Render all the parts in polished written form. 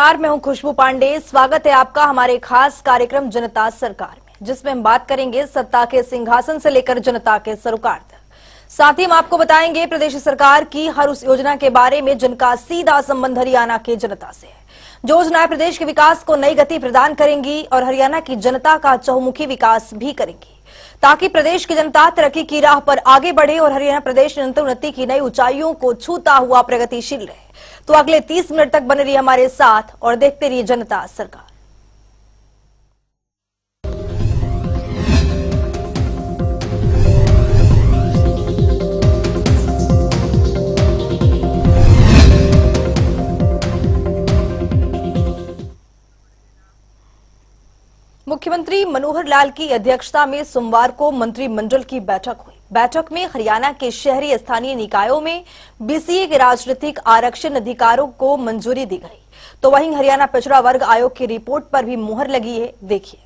नमस्कार, मैं हूं खुशबू पांडे। स्वागत है आपका हमारे खास कार्यक्रम जनता सरकार में, जिसमें हम बात करेंगे सत्ता के सिंहासन से लेकर जनता के सरोकार तक। साथ ही हम आपको बताएंगे प्रदेश सरकार की हर उस योजना के बारे में जिनका सीधा संबंध हरियाणा की जनता से है। जो योजनाएं प्रदेश के विकास को नई गति प्रदान करेंगी और हरियाणा की जनता का चहुमुखी विकास भी करेंगी, ताकि प्रदेश की जनता तरक्की की राह पर आगे बढ़े और हरियाणा प्रदेश निरंतर उन्नति की नई ऊंचाइयों को छूता हुआ प्रगतिशील रहे। तो अगले 30 मिनट तक बने रहिए हमारे साथ और देखते रहिए जनता सरकार। मुख्यमंत्री मनोहर लाल की अध्यक्षता में सोमवार को मंत्रिमंडल की बैठक हुई। बैठक में हरियाणा के शहरी स्थानीय निकायों में बीसीए के राजनीतिक आरक्षण अधिकारों को मंजूरी दी गई, तो वहीं हरियाणा पिछड़ा वर्ग आयोग की रिपोर्ट पर भी मुहर लगी है। देखिए।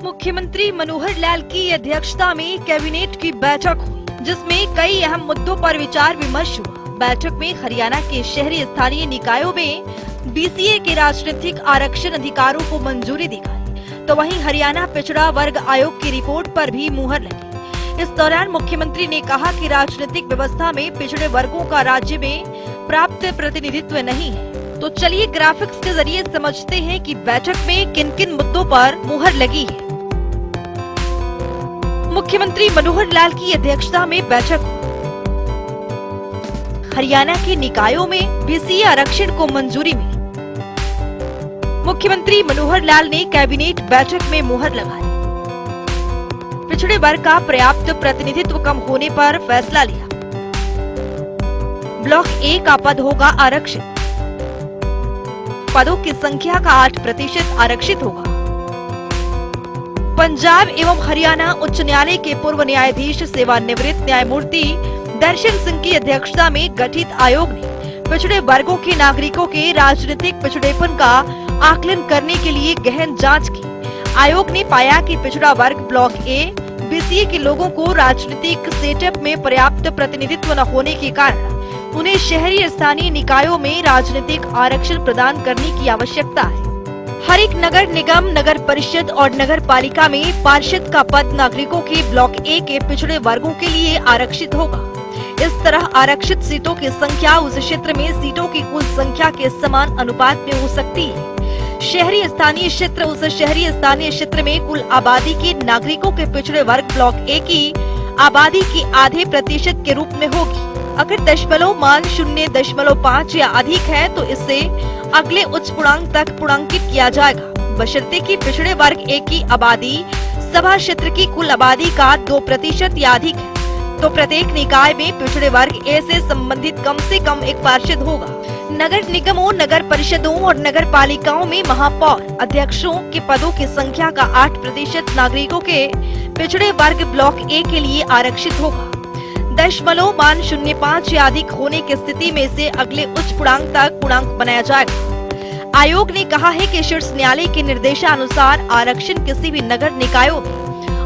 मुख्यमंत्री मनोहर लाल की अध्यक्षता में कैबिनेट की बैठक हुई, जिसमें कई अहम मुद्दों पर विचार विमर्श हुआ। बैठक में हरियाणा के शहरी स्थानीय निकायों में बीसीए के राजनीतिक आरक्षण अधिकारों को मंजूरी दी गई, तो वहीं हरियाणा पिछड़ा वर्ग आयोग की रिपोर्ट पर भी मुहर लगी। इस दौरान मुख्यमंत्री ने कहा कि राजनीतिक व्यवस्था में पिछड़े वर्गों का राज्य में प्राप्त प्रतिनिधित्व नहीं है। तो चलिए ग्राफिक्स के जरिए समझते हैं कि बैठक में किन किन मुद्दों पर मुहर लगी है। मुख्यमंत्री मनोहर लाल की अध्यक्षता में बैठक हुई। हरियाणा के निकायों में बीसीए आरक्षण को मंजूरी मिली। मुख्यमंत्री मनोहर लाल ने कैबिनेट बैठक में मुहर लगाई। पिछड़े वर्ग का पर्याप्त प्रतिनिधित्व कम होने पर फैसला लिया। ब्लॉक ए का पद होगा आरक्षित। पदों की संख्या का 8% आरक्षित होगा। पंजाब एवं हरियाणा उच्च न्यायालय के पूर्व न्यायाधीश सेवानिवृत्त न्यायमूर्ति दर्शन सिंह की अध्यक्षता में गठित आयोग ने पिछड़े वर्गों के नागरिकों के राजनीतिक पिछड़ेपन का आकलन करने के लिए गहन जांच की। आयोग ने पाया कि पिछड़ा वर्ग ब्लॉक ए बीसीए के लोगों को राजनीतिक सेटअप में पर्याप्त प्रतिनिधित्व न होने के कारण उन्हें शहरी स्थानीय निकायों में राजनीतिक आरक्षण प्रदान करने की आवश्यकता है। हर एक नगर निगम, नगर परिषद और नगर पालिका में पार्षद का पद नागरिकों के ब्लॉक ए के पिछड़े वर्गों के लिए आरक्षित होगा। इस तरह आरक्षित सीटों की संख्या उस क्षेत्र में सीटों की कुल संख्या के समान अनुपात में हो सकती है। शहरी स्थानीय क्षेत्र उस शहरी स्थानीय क्षेत्र में कुल आबादी के नागरिकों के पिछड़े वर्ग ब्लॉक ए की आबादी की आधे प्रतिशत के रूप में होगी। अगर दशमलव मान 0.5 या अधिक है तो इससे अगले उच्च पूर्णांक तक पूर्णांकित किया जाएगा, बशर्ते कि पिछड़े वर्ग ए की आबादी सभा क्षेत्र की कुल आबादी का 2% या अधिक है, तो प्रत्येक निकाय में पिछड़े वर्ग ए से संबंधित कम से कम एक पार्षद होगा। नगर निगमों, नगर परिषदों और नगर पालिकाओं में महापौर अध्यक्षों के पदों की संख्या का 8% नागरिकों के पिछड़े वर्ग ब्लॉक ए के लिए आरक्षित होगा। दशमलव मान 0.5 या अधिक होने की स्थिति में से अगले उच्च पूर्णांक तक पूर्णांक बनाया जाएगा। आयोग ने कहा है कि शीर्ष न्यायालय के निर्देशानुसार आरक्षण किसी भी नगर निकायों में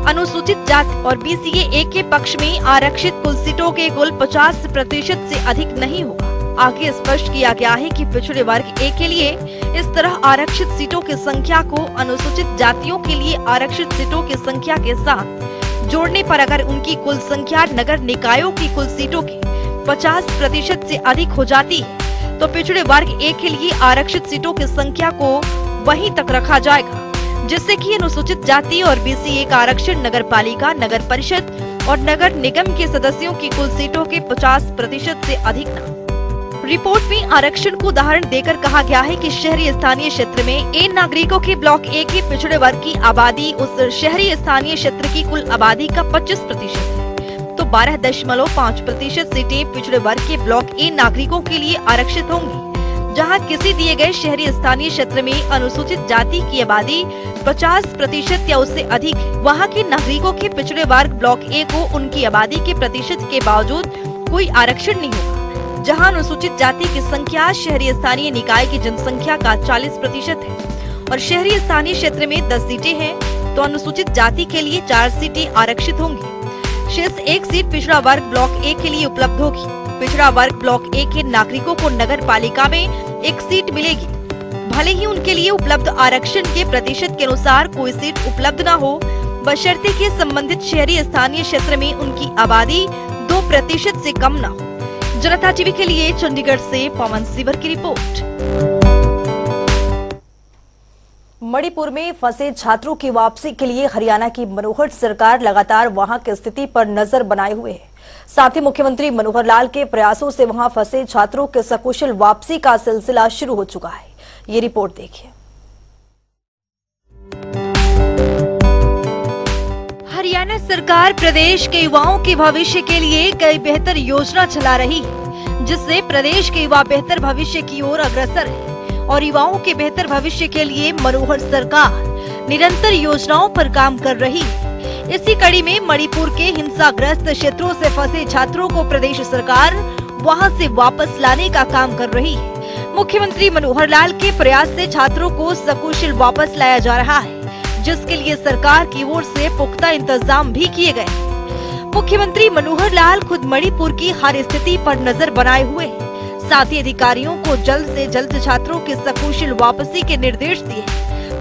अनुसूचित जाति और बीसीए ए के पक्ष में आरक्षित कुल सीटों के कुल 50% से अधिक नहीं होगा। आगे स्पष्ट किया गया है कि पिछड़े वर्ग ए के लिए इस तरह आरक्षित सीटों की संख्या को अनुसूचित जातियों के लिए आरक्षित सीटों की संख्या के साथ जोड़ने पर अगर उनकी कुल संख्या नगर निकायों की कुल सीटों के 50% से अधिक हो जाती है, तो पिछड़े वर्ग ए के लिए आरक्षित सीटों की संख्या को वहीं तक रखा जाएगा, जिससे कि अनुसूचित जाति और बीसीए का आरक्षण नगर पालिका, नगर परिषद और नगर निगम के सदस्यों की कुल सीटों के 50% से अधिक न। रिपोर्ट में आरक्षण को उदाहरण देकर कहा गया है कि शहरी स्थानीय क्षेत्र में ए नागरिकों के ब्लॉक ए के पिछड़े वर्ग की आबादी उस शहरी स्थानीय क्षेत्र की कुल आबादी का 25% है, तो 12.5% सीटें पिछड़े वर्ग के ब्लॉक ए नागरिकों के लिए आरक्षित होंगी। जहां किसी दिए गए शहरी स्थानीय क्षेत्र में अनुसूचित जाति की आबादी 50% या उससे अधिक है, वहां के नागरिकों के पिछड़े वर्ग ब्लॉक ए को उनकी आबादी के प्रतिशत के बावजूद कोई आरक्षण नहीं होगा। जहां अनुसूचित जाति की संख्या शहरी स्थानीय निकाय की जनसंख्या का 40% है और शहरी स्थानीय क्षेत्र में 10 सीटें हैं, तो अनुसूचित जाति के लिए 4 सीटें आरक्षित होंगी। शेष 1 सीट पिछड़ा वर्ग ब्लॉक ए के लिए उपलब्ध होगी। पिछड़ा वर्ग ब्लॉक ए के नागरिकों को नगर पालिका में एक सीट मिलेगी। भले ही उनके लिए उपलब्ध आरक्षण के प्रतिशत के अनुसार कोई सीट उपलब्ध न हो, बशर्ते कि संबंधित शहरी स्थानीय क्षेत्र में उनकी आबादी 2% से कम न हो। जनता टीवी के लिए चंडीगढ़ से पवन सिवर की रिपोर्ट। मणिपुर में फंसे छात्रों की वापसी के लिए हरियाणा की मनोहर सरकार लगातार वहां की स्थिति पर नजर बनाए हुए है। साथ ही मुख्यमंत्री मनोहर लाल के प्रयासों से वहां फंसे छात्रों के सकुशल वापसी का सिलसिला शुरू हो चुका है। ये रिपोर्ट देखिए। हरियाणा सरकार प्रदेश के युवाओं के भविष्य के लिए कई बेहतर योजना चला रही है, जिससे प्रदेश के युवा बेहतर भविष्य की ओर अग्रसर है और युवाओं के बेहतर भविष्य के लिए मनोहर सरकार निरंतर योजनाओं पर काम कर रही है। इसी कड़ी में मणिपुर के हिंसाग्रस्त क्षेत्रों से फंसे छात्रों को प्रदेश सरकार वहां से वापस लाने का काम कर रही है। मुख्यमंत्री मनोहर लाल के प्रयास से छात्रों को सकुशल वापस लाया जा रहा है, जिसके लिए सरकार की ओर से पुख्ता इंतजाम भी किए गए। मुख्यमंत्री मनोहर लाल खुद मणिपुर की हर स्थिति पर नजर बनाए हुए हैं। साथ ही अधिकारियों को जल्द से जल्द छात्रों की सकुशल वापसी के निर्देश दिए,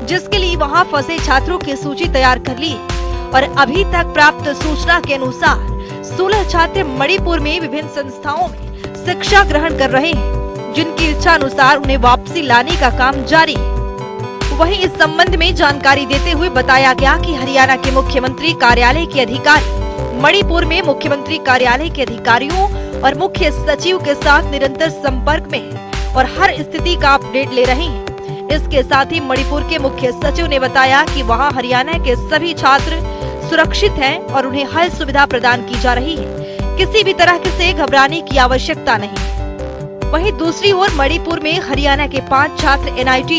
जिसके लिए वहां फंसे छात्रों की सूची तैयार कर ली है। और अभी तक प्राप्त सूचना के अनुसार 16 छात्र मणिपुर में विभिन्न संस्थाओं में शिक्षा ग्रहण कर रहे हैं, जिनकी इच्छा अनुसार उन्हें वापसी लाने का काम जारी है। वहीं इस संबंध में जानकारी देते हुए बताया गया कि हरियाणा के मुख्यमंत्री कार्यालय के अधिकारी मणिपुर में मुख्यमंत्री कार्यालय के अधिकारियों और मुख्य सचिव के साथ निरंतर संपर्क में है और हर स्थिति का अपडेट ले रहे हैं। इसके साथ ही मणिपुर के मुख्य सचिव ने बताया कि वहां हरियाणा के सभी छात्र सुरक्षित हैं और उन्हें हर सुविधा प्रदान की जा रही है। किसी भी तरह से घबराने की आवश्यकता नहीं। वहीं दूसरी ओर मणिपुर में हरियाणा के 5 छात्र NIT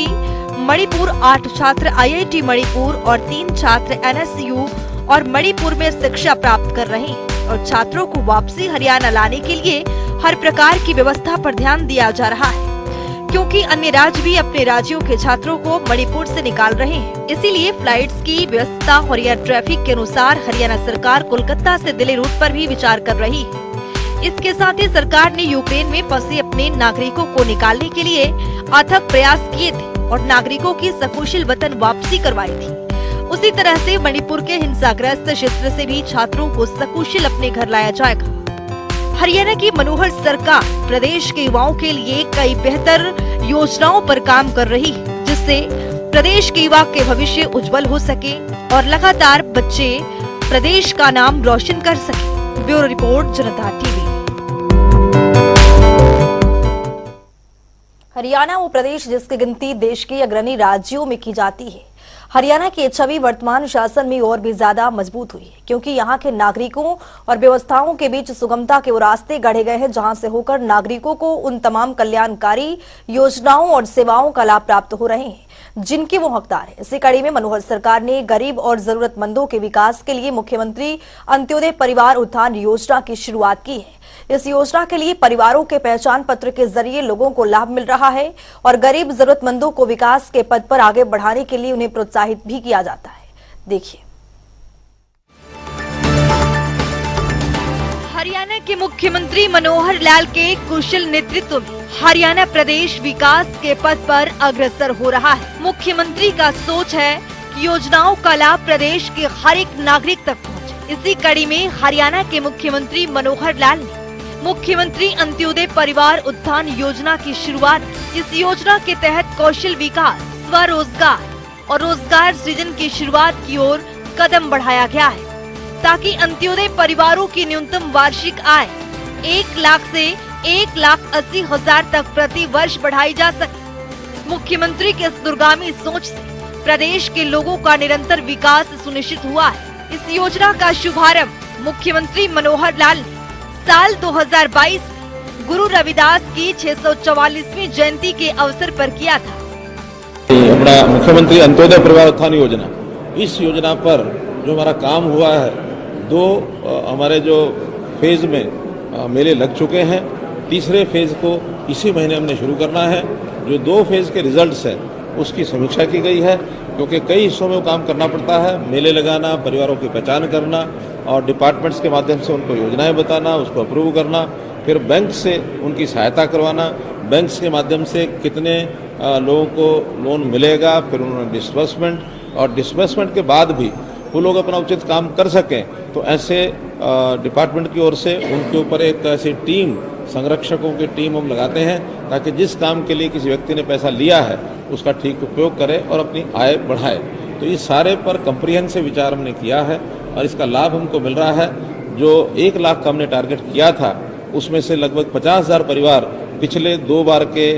मणिपुर, 8 छात्र IIT मणिपुर और 3 छात्र NSU और मणिपुर में शिक्षा प्राप्त कर रहे हैं और छात्रों को वापसी हरियाणा लाने के लिए हर प्रकार की व्यवस्था पर ध्यान दिया जा रहा है, क्योंकि अन्य राज्य भी अपने राज्यों के छात्रों को मणिपुर से निकाल रहे हैं। इसीलिए फ्लाइट्स की व्यवस्था और एयर ट्रैफिक के अनुसार हरियाणा सरकार कोलकाता से दिल्ली रूट पर भी विचार कर रही है। इसके साथ ही सरकार ने यूक्रेन में फंसे अपने नागरिकों को निकालने के लिए अथक प्रयास किए थे और नागरिकों की सकुशल वतन वापसी करवाई थी। उसी तरह से मणिपुर के हिंसाग्रस्त क्षेत्र से भी छात्रों को सकुशल अपने घर लाया जाएगा। हरियाणा की मनोहर सरकार प्रदेश के युवाओं के लिए कई बेहतर योजनाओं पर काम कर रही है, जिससे प्रदेश के युवा के भविष्य उज्जवल हो सके और लगातार बच्चे प्रदेश का नाम रोशन कर सके। ब्यूरो रिपोर्ट, जनता टीवी। हरियाणा वो प्रदेश जिसकी गिनती देश के अग्रणी राज्यों में की जाती है। हरियाणा की छवि वर्तमान शासन में और भी ज्यादा मजबूत हुई है, क्योंकि यहाँ के नागरिकों और व्यवस्थाओं के बीच सुगमता के वो रास्ते गढ़े गए हैं, जहां से होकर नागरिकों को उन तमाम कल्याणकारी योजनाओं और सेवाओं का लाभ प्राप्त हो रहे हैं जिनके वो हकदार है। इसी कड़ी में मनोहर सरकार ने गरीब और जरूरतमंदों के विकास के लिए मुख्यमंत्री अंत्योदय परिवार उत्थान योजना की शुरुआत की है। इस योजना के लिए परिवारों के पहचान पत्र के जरिए लोगों को लाभ मिल रहा है और गरीब जरूरतमंदों को विकास के पद पर आगे बढ़ाने के लिए उन्हें प्रोत्साहित भी किया जाता है। देखिए। हरियाणा के मुख्यमंत्री मनोहर लाल के कुशल नेतृत्व में हरियाणा प्रदेश विकास के पथ पर अग्रसर हो रहा है। मुख्यमंत्री का सोच है कि योजनाओं का लाभ प्रदेश के हर एक नागरिक तक पहुंचे। इसी कड़ी में हरियाणा के मुख्यमंत्री मनोहर लाल ने मुख्यमंत्री अंत्योदय परिवार उत्थान योजना की शुरुआत। इस योजना के तहत कौशल विकास, स्वरोजगार और रोजगार सृजन की शुरुआत की ओर कदम बढ़ाया गया है, ताकि अंत्योदय परिवारों की न्यूनतम वार्षिक आय 1 लाख से 1,80,000 तक प्रति वर्ष बढ़ाई जा सके। मुख्यमंत्री के इस दूरगामी सोच से प्रदेश के लोगों का निरंतर विकास सुनिश्चित हुआ है। इस योजना का शुभारंभ मुख्यमंत्री मनोहर लाल ने साल 2022 में गुरु रविदास की 644वीं जयंती के अवसर पर किया था। अपना मुख्यमंत्री अंत्योदय परिवार उत्थान योजना, इस योजना पर जो हमारा काम हुआ है, 2 हमारे जो फेज में मेले लग चुके हैं। तीसरे फेज को इसी महीने हमने शुरू करना है। जो 2 फेज के रिजल्ट्स हैं उसकी समीक्षा की गई है, क्योंकि कई हिस्सों में वो काम करना पड़ता है। मेले लगाना, परिवारों की पहचान करना और डिपार्टमेंट्स के माध्यम से उनको योजनाएं बताना, उसको अप्रूव करना, फिर बैंक से उनकी सहायता करवाना, बैंक के माध्यम से कितने लोगों को लोन मिलेगा, फिर उन्होंने डिस्बर्समेंट और डिस्बर्समेंट के बाद भी वो लोग अपना उचित काम कर सकें, तो ऐसे डिपार्टमेंट की ओर से उनके ऊपर एक ऐसी टीम, संरक्षकों की टीम हम लगाते हैं ताकि जिस काम के लिए किसी व्यक्ति ने पैसा लिया है उसका ठीक उपयोग करे और अपनी आय बढ़ाए। तो इस सारे पर कंप्रीहेंसिव विचार हमने किया है और इसका लाभ हमको मिल रहा है। जो 1 लाख का हमने टारगेट किया था उसमें से लगभग 50,000 परिवार पिछले 2 बार के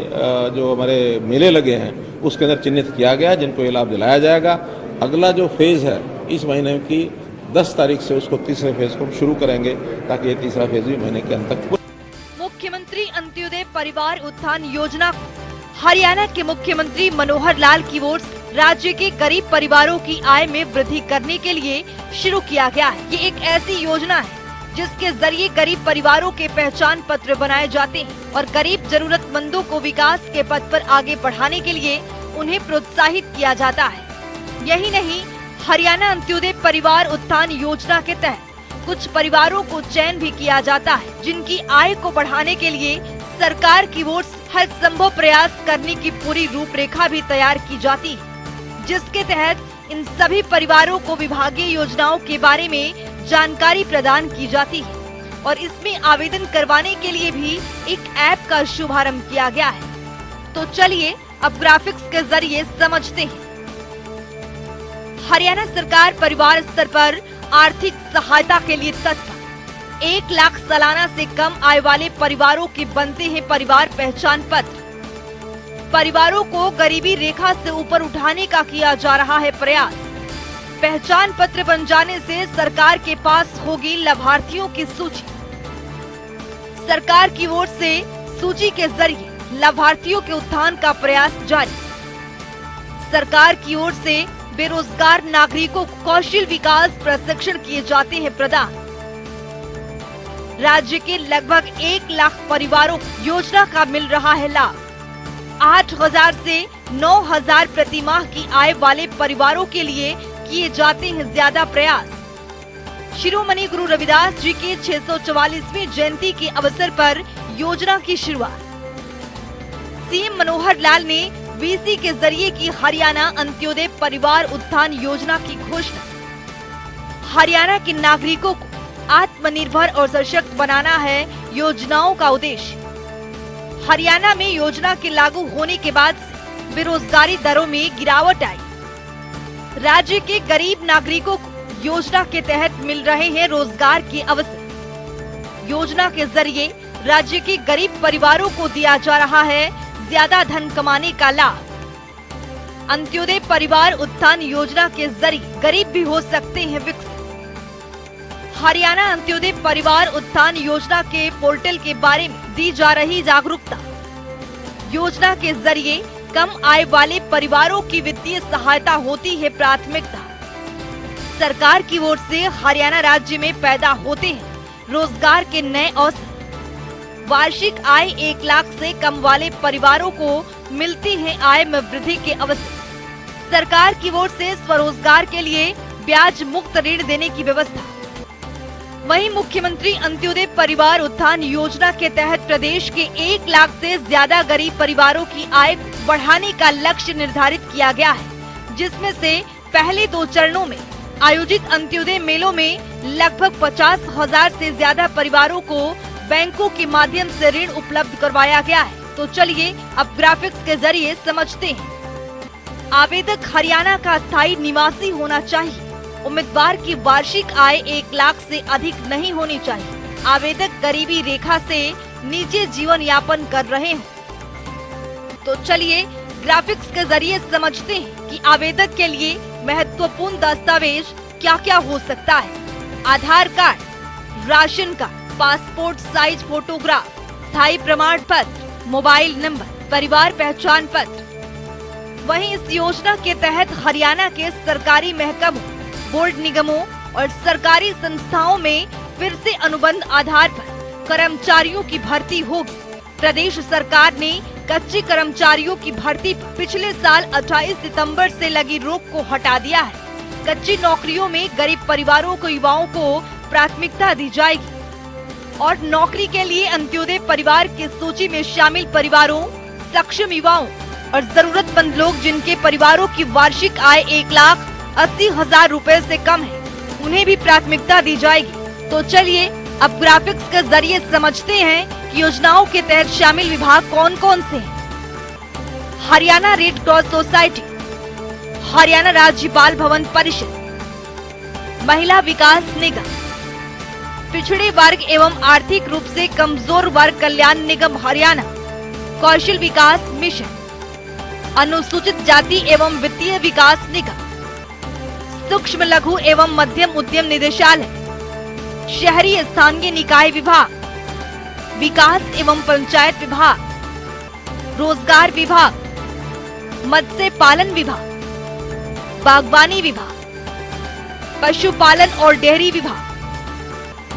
जो हमारे मेले लगे हैं उसके अंदर चिन्हित किया गया, जिनको ये लाभ दिलाया जाएगा। अगला जो फेज़ है इस महीने की 10 तारीख से उसको तीसरे फेज़ को हम शुरू करेंगे ताकि ये तीसरा फेज़ भी महीने के अंत तक। मुख्यमंत्री अंत्योदय परिवार उत्थान योजना हरियाणा के मुख्यमंत्री मनोहर लाल की ओर से राज्य के गरीब परिवारों की आय में वृद्धि करने के लिए शुरू किया गया है। ये एक ऐसी योजना है जिसके जरिए गरीब परिवारों के पहचान पत्र बनाए जाते हैं और गरीब जरूरतमंदों को विकास के पथ पर आगे बढ़ाने के लिए उन्हें प्रोत्साहित किया जाता है। यही नहीं, हरियाणा अंत्योदय परिवार उत्थान योजना के तहत कुछ परिवारों को चयन भी किया जाता है, जिनकी आय को बढ़ाने के लिए सरकार की ओर से हर संभव प्रयास करने की पूरी रूपरेखा भी तैयार की जाती है, जिसके तहत इन सभी परिवारों को विभागीय योजनाओं के बारे में जानकारी प्रदान की जाती है और इसमें आवेदन करवाने के लिए भी एक ऐप का शुभारंभ किया गया है। तो चलिए अब ग्राफिक्स के जरिए समझते हैं। हरियाणा सरकार परिवार स्तर पर आर्थिक सहायता के लिए तत्पर। 1 लाख सालाना से कम आय वाले परिवारों के बनते हैं परिवार पहचान पत्र। परिवारों को गरीबी रेखा से ऊपर उठाने का किया जा रहा है प्रयास। पहचान पत्र बन जाने से सरकार के पास होगी लाभार्थियों की सूची। सरकार की ओर से सूची के जरिए लाभार्थियों के उत्थान का प्रयास जारी। सरकार की ओर से बेरोजगार नागरिकों को कौशल विकास प्रशिक्षण किए जाते हैं प्रदान। राज्य के लगभग 1 लाख परिवारों को योजना का मिल रहा है लाभ। 8,000 से 9,000 प्रति माह की आय वाले परिवारों के लिए किए जाते हैं ज्यादा प्रयास। शिरोमणि गुरु रविदास जी के 644वीं जयंती के अवसर पर योजना की शुरुआत। सीएम मनोहर लाल ने वीसी के जरिए की हरियाणा अंत्योदय परिवार उत्थान योजना की घोषणा। हरियाणा के नागरिकों को आत्मनिर्भर और सशक्त बनाना है योजनाओं का उद्देश्य। हरियाणा में योजना के लागू होने के बाद से बेरोजगारी दरों में गिरावट आई। राज्य के गरीब नागरिकों को योजना के तहत मिल रहे हैं रोजगार के अवसर। योजना के जरिए राज्य के गरीब परिवारों को दिया जा रहा है ज्यादा धन कमाने का लाभ। अंत्योदय परिवार उत्थान योजना के जरिए गरीब भी हो सकते हैं विकसित। हरियाणा अंत्योदय परिवार उत्थान योजना के पोर्टल के बारे में दी जा रही जागरूकता। योजना के जरिए कम आय वाले परिवारों की वित्तीय सहायता होती है प्राथमिकता। सरकार की ओर से हरियाणा राज्य में पैदा होते हैं रोजगार के नए अवसर। वार्षिक आय 1 लाख से कम वाले परिवारों को मिलती है आय में वृद्धि के अवसर। सरकार की ओर से स्वरोजगार के लिए ब्याज मुक्त ऋण देने की व्यवस्था। वहीं मुख्यमंत्री अंत्योदय परिवार उत्थान योजना के तहत प्रदेश के 1 लाख से ज्यादा गरीब परिवारों की आय बढ़ाने का लक्ष्य निर्धारित किया गया है, जिसमें से पहले 2 चरणों में आयोजित अंत्योदय मेलों में लगभग 50,000 से ज्यादा परिवारों को बैंकों के माध्यम से ऋण उपलब्ध करवाया गया है। तो चलिए अब ग्राफिक्स के जरिए समझते हैं। आवेदक हरियाणा का स्थायी निवासी होना चाहिए। उम्मीदवार की वार्षिक आय 1 लाख से अधिक नहीं होनी चाहिए। आवेदक गरीबी रेखा से नीचे जीवन यापन कर रहे हैं। तो चलिए ग्राफिक्स के जरिए समझते हैं कि आवेदक के लिए महत्वपूर्ण दस्तावेज क्या क्या हो सकता है। Aadhaar card, ration card, passport size photograph, स्थायी प्रमाण पत्र, मोबाइल नंबर, परिवार पहचान पत्र। वहीं इस योजना के तहत हरियाणा के सरकारी महकमों, बोर्ड निगमों और सरकारी संस्थाओं में फिर से अनुबंध आधार पर कर्मचारियों की भर्ती होगी। प्रदेश सरकार ने कच्चे कर्मचारियों की भर्ती पर पिछले साल 28 सितंबर से लगी रोक को हटा दिया है। कच्ची नौकरियों में गरीब परिवारों को युवाओं को प्राथमिकता दी जाएगी। और नौकरी के लिए अंत्योदय परिवार की सूची में शामिल परिवारों, सक्षम युवाओं और जरूरतमंद लोग जिनके परिवारों की वार्षिक आय 1,80,000 रुपए से कम है, उन्हें भी प्राथमिकता दी जाएगी। तो चलिए अब ग्राफिक्स के जरिए समझते हैं कि योजनाओं के तहत शामिल विभाग कौन कौन से हैं। Haryana red cross society, Haryana राज्य बाल भवन परिषद, महिला विकास निगम, पिछड़े वर्ग एवं आर्थिक रूप से कमजोर वर्ग कल्याण निगम हरियाणा, कौशल विकास मिशन, अनुसूचित जाति एवं वित्तीय विकास निगम, सूक्ष्म लघु एवं मध्यम उद्यम निदेशालय, शहरी स्थानीय निकाय विभाग, विकास एवं पंचायत विभाग, रोजगार विभाग, मत्स्य पालन विभाग, बागवानी विभाग, पशुपालन और डेयरी विभाग,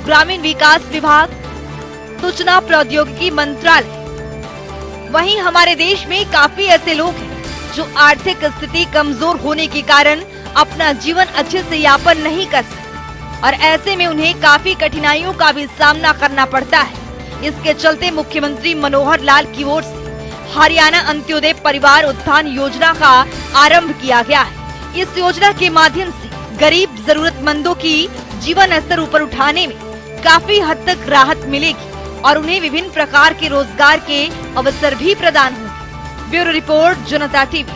ग्रामीण विकास विभाग, सूचना प्रौद्योगिकी मंत्रालय। वहीं हमारे देश में काफी ऐसे लोग हैं जो आर्थिक स्थिति कमजोर होने के कारण अपना जीवन अच्छे से यापन नहीं कर सकते और ऐसे में उन्हें काफी कठिनाइयों का भी सामना करना पड़ता है। इसके चलते मुख्यमंत्री मनोहर लाल की ओर से हरियाणा अंत्योदय परिवार उत्थान योजना का आरंभ किया गया है। इस योजना के माध्यम से गरीब जरूरतमंदों की जीवन स्तर ऊपर उठाने में काफी हद तक राहत मिलेगी और उन्हें विभिन्न प्रकार के रोजगार के अवसर भी प्रदान होंगे। ब्यूरो रिपोर्ट, जनता टीवी।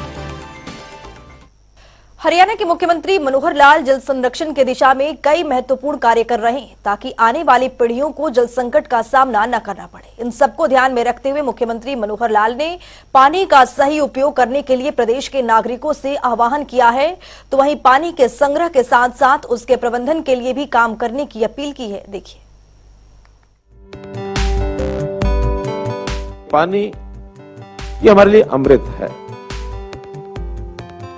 हरियाणा के मुख्यमंत्री मनोहर लाल जल संरक्षण की दिशा में कई महत्वपूर्ण कार्य कर रहे हैं ताकि आने वाली पीढ़ियों को जल संकट का सामना न करना पड़े। इन सबको ध्यान में रखते हुए मुख्यमंत्री मनोहर लाल ने पानी का सही उपयोग करने के लिए प्रदेश के नागरिकों से आह्वान किया है, तो वहीं पानी के संग्रह के साथ साथ उसके प्रबंधन के लिए भी काम करने की अपील की है। देखिए, पानी ये हमारे लिए अमृत है।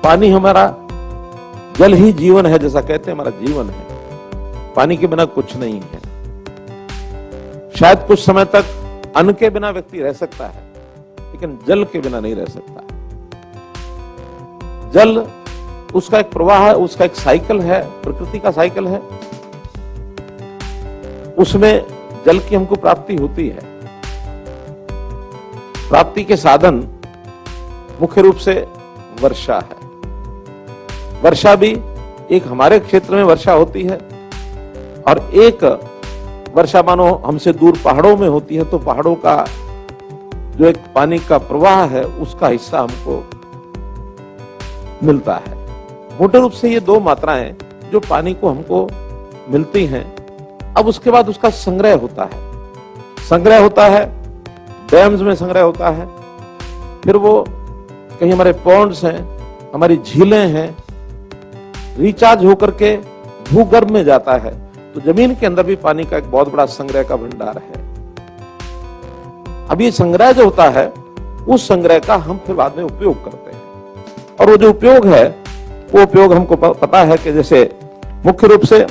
पानी हमारा, जल ही जीवन है, जैसा कहते हैं हमारा जीवन है। पानी के बिना कुछ नहीं है। शायद कुछ समय तक अन्न के बिना व्यक्ति रह सकता है, लेकिन जल के बिना नहीं रह सकता। जल उसका एक प्रवाह है, उसका एक साइकिल है, प्रकृति का साइकिल है। उसमें जल की हमको प्राप्ति होती है। प्राप्ति के साधन मुख्य रूप से वर्षा है। वर्षा भी एक हमारे क्षेत्र में वर्षा होती है और एक वर्षा मानो हमसे दूर पहाड़ों में होती है, तो पहाड़ों का जो एक पानी का प्रवाह है उसका हिस्सा हमको मिलता है। मोटे रूप से ये दो मात्राएं जो पानी को हमको मिलती हैं। अब उसके बाद उसका संग्रह होता है। संग्रह होता है, डैम्स में संग्रह होता है, फिर वो कहीं हमारे पॉन्ड्स हैं, हमारी झीलें हैं, रिचार्ज होकर के भूगर्भ में जाता है। तो जमीन के अंदर भी पानी का एक बहुत बड़ा संग्रह का भंडार है। अब ये संग्रह जो होता है, उस संग्रह का हम फिर बाद में उपयोग करते हैं। और वो जो उपयोग है, वो उपयोग हमको पता है कि जैसे मुख्य रूप से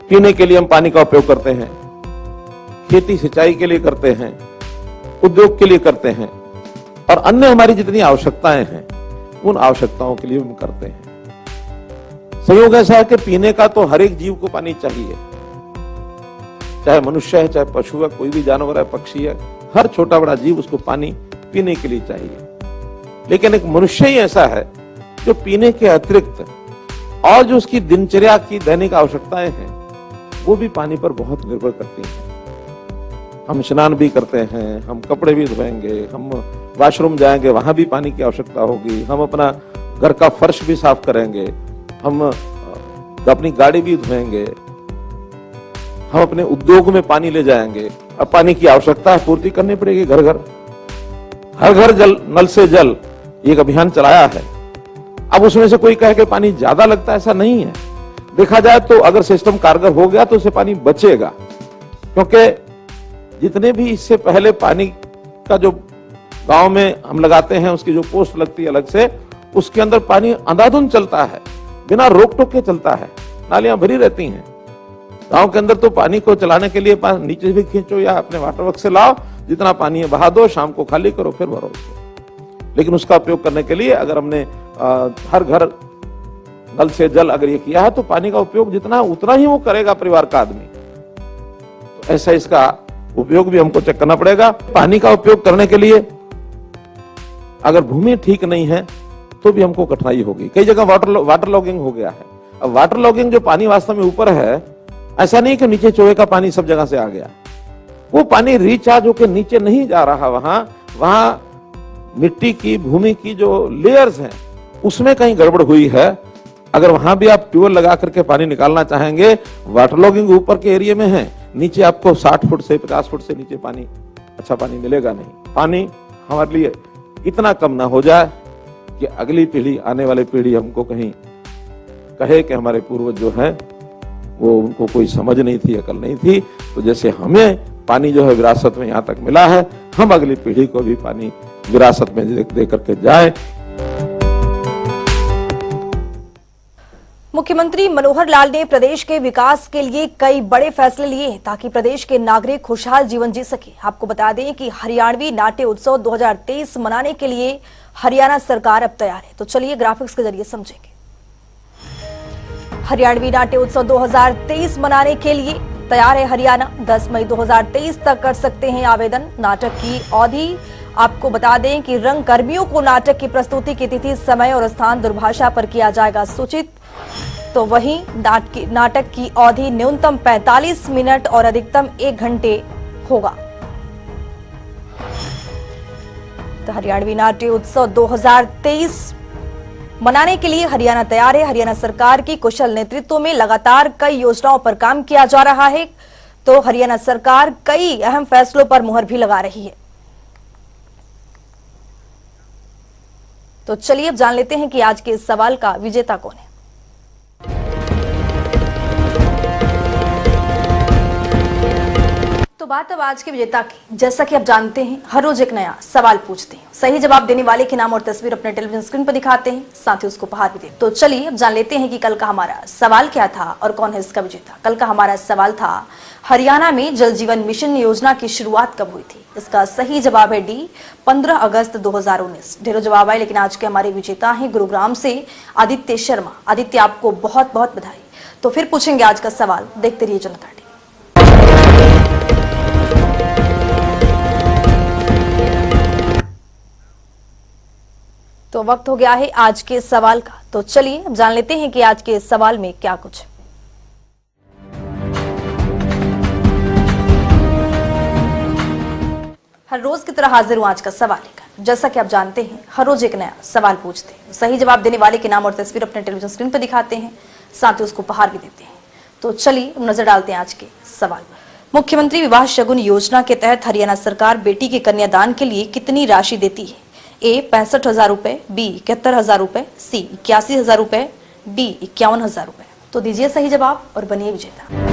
पीने के लिए हम पानी का उपयोग करते हैं, खेती सिंचाई के लिए करते हैं, उद्योग के लिए करते हैं, और अन्य हमारी जितनी आवश्यकताएं हैं उन आवश्यकताओं के लिए हम करते हैं। संयोग ऐसा है कि पीने का तो हर एक जीव को पानी चाहिए, चाहे मनुष्य है, चाहे पशु है, कोई भी जानवर है, पक्षी है, हर छोटा बड़ा जीव उसको पानी पीने के लिए चाहिए। लेकिन एक मनुष्य ही ऐसा है जो पीने के अतिरिक्त और जो उसकी दिनचर्या की दैनिक आवश्यकताएं हैं वो भी पानी पर बहुत निर्भर करती हैं। हम स्नान भी करते हैं, हम कपड़े भी धोएंगे, हम वॉशरूम जाएंगे, वहां भी पानी की आवश्यकता होगी, हम अपना घर का फर्श भी साफ करेंगे, हम अपनी गाड़ी भी धोएंगे, हम अपने उद्योग में पानी ले जाएंगे। अब पानी की आवश्यकता पूर्ति करनी पड़ेगी। घर घर, हर घर जल, नल से जल, एक अभियान चलाया है। अब उसमें से कोई कहे कि पानी ज्यादा लगता है, ऐसा नहीं है। देखा जाए तो अगर सिस्टम कारगर हो गया तो उससे पानी बचेगा, क्योंकि जितने भी इससे पहले पानी का जो गांव में हम लगाते हैं, उसकी जो पोस्ट लगती है अलग से, उसके अंदर पानी अंधाधुंध चलता है, बिना रोक टोक के चलता है, नालियां भरी रहती हैं। गांव के अंदर तो पानी को चलाने के लिए नीचे भी खींचो या अपने वाटर वर्क से लाओ, जितना पानी है बहा दो, शाम को खाली करो, फिर भरो उसको। लेकिन उसका उपयोग करने के लिए अगर हमने हर घर नल से जल अगर ये किया है, तो पानी का उपयोग जितना उतना ही वो करेगा परिवार का आदमी। तो ऐसा इसका उपयोग भी हमको चेक करना पड़ेगा। पानी का उपयोग करने के लिए अगर भूमि ठीक नहीं है तो भी हमको कठिनाई होगी। कई जगह वाटर लॉगिंग हो गया है। अब वाटर लॉगिंग जो पानी वास्तव में ऊपर है, ऐसा नहीं कि नीचे चोए का पानी सब जगह से आ गया, वो पानी रिचार्ज होकर नीचे नहीं जा रहा। वहां मिट्टी की, भूमि की जो लेयर्स हैं उसमें कहीं गड़बड़ हुई है। अगर वहां भी आप ट्यूबवेल लगा करके पानी निकालना चाहेंगे, वाटर लॉगिंग ऊपर के एरिया में है, नीचे आपको 60 फुट से 50 फुट से नीचे पानी, अच्छा पानी मिलेगा नहीं। पानी हमारे लिए इतना कम ना हो जाए कि अगली पीढ़ी, आने वाली पीढ़ी हमको कहीं कहे कि हमारे पूर्वज जो है वो, उनको कोई समझ नहीं थी, अकल नहीं थी। तो जैसे हमें पानी जो है विरासत में यहाँ तक मिला है, हम अगली पीढ़ी को भी पानी विरासत में दे करके जाए। मुख्यमंत्री मनोहर लाल ने प्रदेश के विकास के लिए कई बड़े फैसले लिए हैं ताकि प्रदेश के नागरिक खुशहाल जीवन जी सके। आपको बता दें कि हरियाणवी नाट्य उत्सव 2023 मनाने के लिए हरियाणा सरकार अब तैयार है। तो चलिए ग्राफिक्स के जरिए समझेंगे। हरियाणवी नाट्य उत्सव 2023 मनाने के लिए तैयार है हरियाणा। 10 मई 2023 तक कर सकते हैं आवेदन। नाटक की अवधि आपको बता दें कि रंग कर्मियों को नाटक की प्रस्तुति की तिथि, समय और स्थान दूरभाषा पर किया जाएगा सूचित। तो वहीं नाटक की अवधि न्यूनतम 45 मिनट और अधिकतम 1 घंटे होगा। तो हरियाणवी नाट्य उत्सव 2023 मनाने के लिए हरियाणा तैयार है। हरियाणा सरकार की कुशल नेतृत्व में लगातार कई योजनाओं पर काम किया जा रहा है। तो हरियाणा सरकार कई अहम फैसलों पर मुहर भी लगा रही है। तो चलिए अब जान लेते हैं कि आज के इस सवाल का विजेता कौन है। तो बात अब आज के विजेता की। जैसा कि आप जानते हैं, हर रोज एक नया सवाल पूछते हैं। सही जवाब देने वाले के नाम और तस्वीर अपने टेलीविजन स्क्रीन पर दिखाते हैं, साथ ही उसको उपहार भी देते हैं। तो चलिए अब जान लेते हैं कि कल का हमारा सवाल क्या था और कौन है इसका विजेता। कल का हमारा सवाल था, हरियाणा में जल जीवन मिशन योजना की शुरुआत कब हुई थी? इसका सही जवाब है डी, 15 अगस्त 2019। ढेरों जवाब आए, लेकिन आज के हमारे विजेता हैं गुरुग्राम से आदित्य शर्मा। आदित्य, आपको बहुत बहुत बधाई। तो फिर पूछेंगे आज का सवाल, देखते रहिए जनता टीवी। तो वक्त हो गया है आज के सवाल का। तो चलिए अब जान लेते हैं कि आज के सवाल में क्या कुछ। हर रोज की तरह हाजिर हूं आज का सवाल लेकर। जैसा कि आप जानते हैं, हर रोज एक नया सवाल पूछते हैं। सही जवाब देने वाले के नाम और तस्वीर अपने टेलीविजन स्क्रीन पर दिखाते हैं, साथ ही उसको उपहार भी देते हैं। तो चलिए नजर डालते हैं आज के सवाल। मुख्यमंत्री विवाह शगुन योजना के तहत हरियाणा सरकार बेटी के कन्यादान के लिए कितनी राशि देती है? ए 65,000 रुपए, बी 71,000 रुपए, सी 81,000 रुपए, डी 51,000 रुपए। तो दीजिए सही जवाब और बनिए विजेता।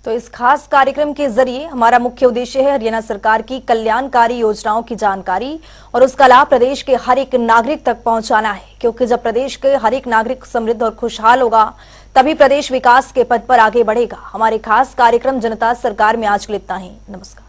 तो इस खास कार्यक्रम के जरिए हमारा मुख्य उद्देश्य है हरियाणा सरकार की कल्याणकारी योजनाओं की जानकारी और उसका लाभ प्रदेश के हर एक नागरिक तक पहुंचाना है। क्योंकि जब प्रदेश के हर एक नागरिक समृद्ध और खुशहाल होगा, तभी प्रदेश विकास के पथ पर आगे बढ़ेगा। हमारे खास कार्यक्रम जनता सरकार में आज के लिए इतना ही। नमस्कार।